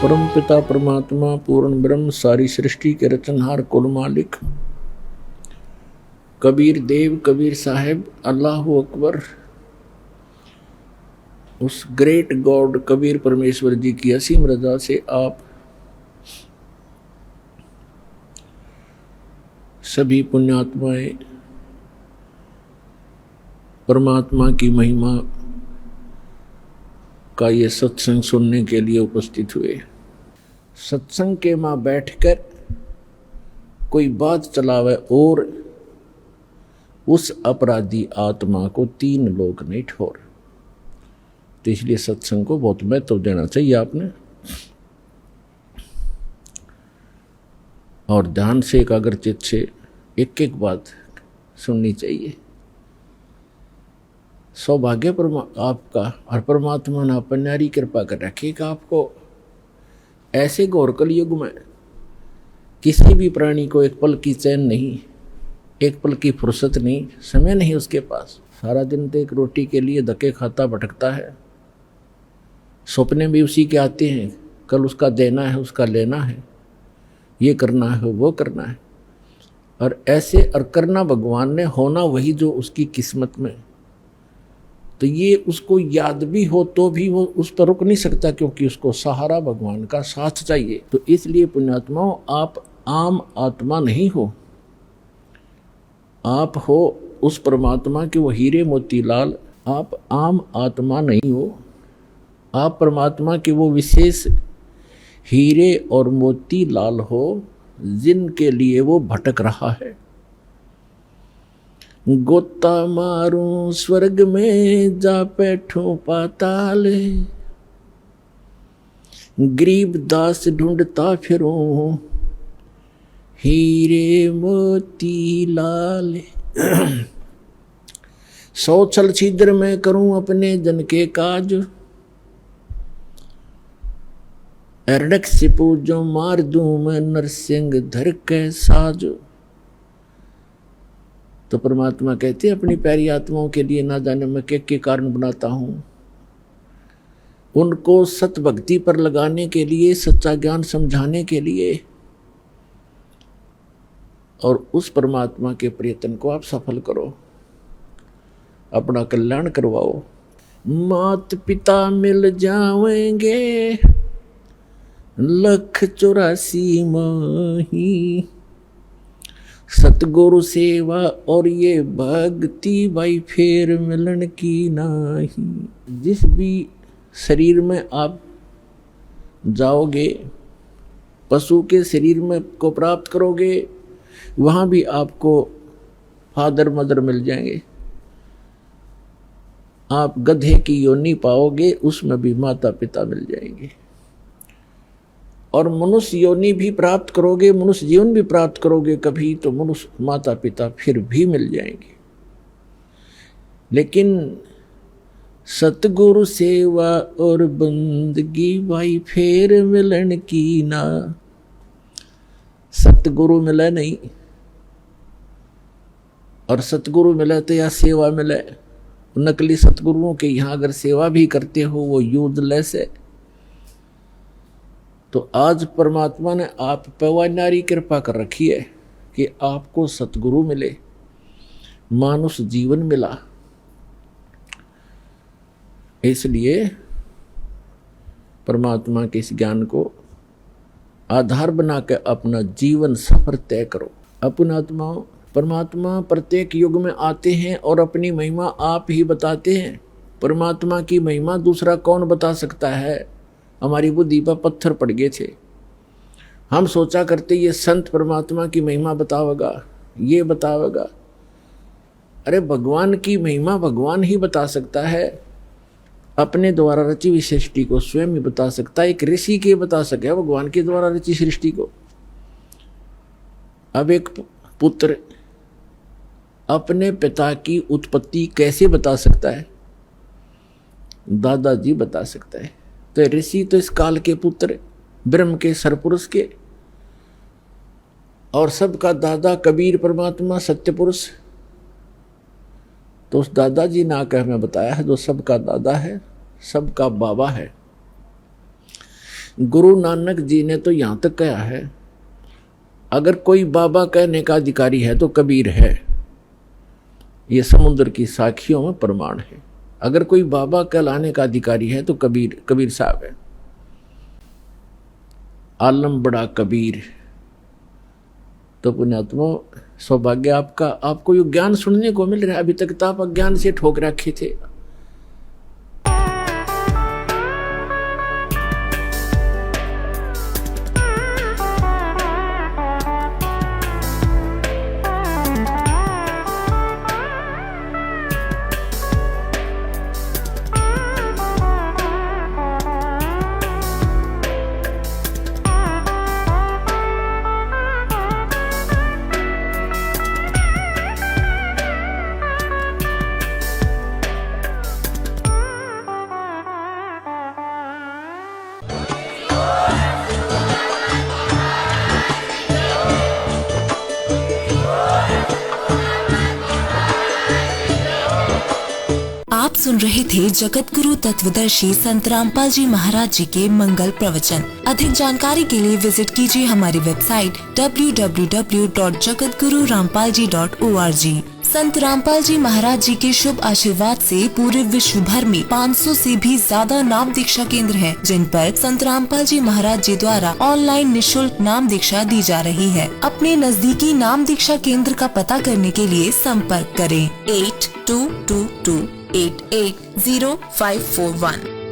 परम पिता परमात्मा पूर्ण ब्रह्म सारी सृष्टि के रचनहार कुल मालिक कबीर देव कबीर साहेब अल्लाह अकबर, उस ग्रेट गॉड कबीर परमेश्वर जी की असीम रजा से आप सभी पुण्यात्माएं परमात्मा की महिमा का ये सत्संग सुनने के लिए उपस्थित हुए। सत्संग के मां बैठकर कोई बात चलावे और उस अपराधी आत्मा को 3 लोग नहीं ठोर, तो इसलिए सत्संग को बहुत महत्व देना चाहिए आपने, और ध्यान से एकाग्रचित से एक एक बात सुननी चाहिए। सौभाग्य आपका और परमात्मा ने अपनी कृपा कर रखेगा आपको। ऐसे घोर कलयुग में किसी भी प्राणी को एक पल की चैन नहीं, एक पल की फुर्सत नहीं, समय नहीं उसके पास। सारा दिन तो एक रोटी के लिए धक्के खाता भटकता है, सपने भी उसी के आते हैं, कल उसका देना है उसका लेना है, ये करना है वो करना है, और ऐसे और करना भगवान ने, होना वही जो उसकी किस्मत में। तो ये उसको याद भी हो तो भी वो उस पर रुक नहीं सकता, क्योंकि उसको सहारा भगवान का साथ चाहिए। तो इसलिए पुण्यात्माओं, आप आम आत्मा नहीं हो, आप हो उस परमात्मा के वो हीरे मोती लाल। आप आम आत्मा नहीं हो, आप परमात्मा के वो विशेष हीरे और मोती लाल हो जिनके लिए वो भटक रहा है। गोता मारूं स्वर्ग में जा बैठूं पाताल, गरीब दास ढूंढता फिरूं हीरे मोती लाल। 100 छल छिद्र में करूं अपने जन के काज, एरडक से पूजो मार दूं मैं नरसिंह धर के साज। तो परमात्मा कहते हैं अपनी प्यारी आत्माओं के लिए ना जाने मैं के कारण बनाता हूं, उनको सत भक्ति पर लगाने के लिए, सच्चा ज्ञान समझाने के लिए, और उस परमात्मा के प्रयत्न को आप सफल करो, अपना कल्याण करवाओ। मात पिता मिल जाएंगे 184 माही, सतगुरु सेवा और ये भक्ति भाई फेर मिलन की नाही। जिस भी शरीर में आप जाओगे, पशु के शरीर में को प्राप्त करोगे, वहाँ भी आपको फादर मदर मिल जाएंगे। आप गधे की योनि पाओगे, उसमें भी माता पिता मिल जाएंगे। और मनुष्य योनि भी प्राप्त करोगे, मनुष्य जीवन भी प्राप्त करोगे कभी, तो मनुष्य माता पिता फिर भी मिल जाएंगे। लेकिन सतगुरु सेवा और बंदगी भाई फेर मिलन की ना। सतगुरु मिले नहीं, और सतगुरु मिले तो या सेवा मिले। नकली सतगुरुओं के यहाँ अगर सेवा भी करते हो वो यूजलेस है। तो आज परमात्मा ने आप पर नारी कृपा कर रखी है कि आपको सतगुरु मिले, मानुष जीवन मिला। इसलिए परमात्मा के इस ज्ञान को आधार बनाकर अपना जीवन सफर तय करो। अपना आत्माओं, परमात्मा प्रत्येक युग में आते हैं और अपनी महिमा आप ही बताते हैं। परमात्मा की महिमा दूसरा कौन बता सकता है? हमारी बुद्धि पर पत्थर पड़ गए थे। हम सोचा करते ये संत परमात्मा की महिमा बतावेगा, ये बतावेगा। अरे भगवान की महिमा भगवान ही बता सकता है, अपने द्वारा रची हुई सृष्टि को स्वयं ही बता सकता है। एक ऋषि के बता सके भगवान के द्वारा रची सृष्टि को। अब एक पुत्र अपने पिता की उत्पत्ति कैसे बता सकता है? दादाजी बता सकता है। तो ऋषि तो इस काल के पुत्र, ब्रह्म के सरपुरुष के, और सबका दादा कबीर परमात्मा सत्य पुरुष। तो उस दादाजी ने आकर हमें बताया है जो सबका दादा है, सबका बाबा है। गुरु नानक जी ने तो यहाँ तक कहा है, अगर कोई बाबा कहने का अधिकारी है तो कबीर है। ये समुद्र की साखियों में प्रमाण है। अगर कोई बाबा कहलाने का अधिकारी है तो कबीर साहब है। आलम बड़ा कबीर। तो पुण्यात्मा, सौभाग्य आपका, आपको ये ज्ञान सुनने को मिल रहा है। अभी तक तो आप अज्ञान से ठोक रखे थे। आप सुन रहे थे जगत गुरु तत्वदर्शी संत रामपाल जी महाराज जी के मंगल प्रवचन। अधिक जानकारी के लिए विजिट कीजिए हमारी वेबसाइट www.jagatgururampalji.org। संत रामपाल जी महाराज जी के शुभ आशीर्वाद से पूरे विश्व भर में 500 से भी ज्यादा नाम दीक्षा केंद्र हैं, जिन पर संत रामपाल जी महाराज जी द्वारा ऑनलाइन निशुल्क नाम दीक्षा दी जा रही है। अपने नजदीकी नाम दीक्षा केंद्र का पता करने के लिए संपर्क करें 8222880541।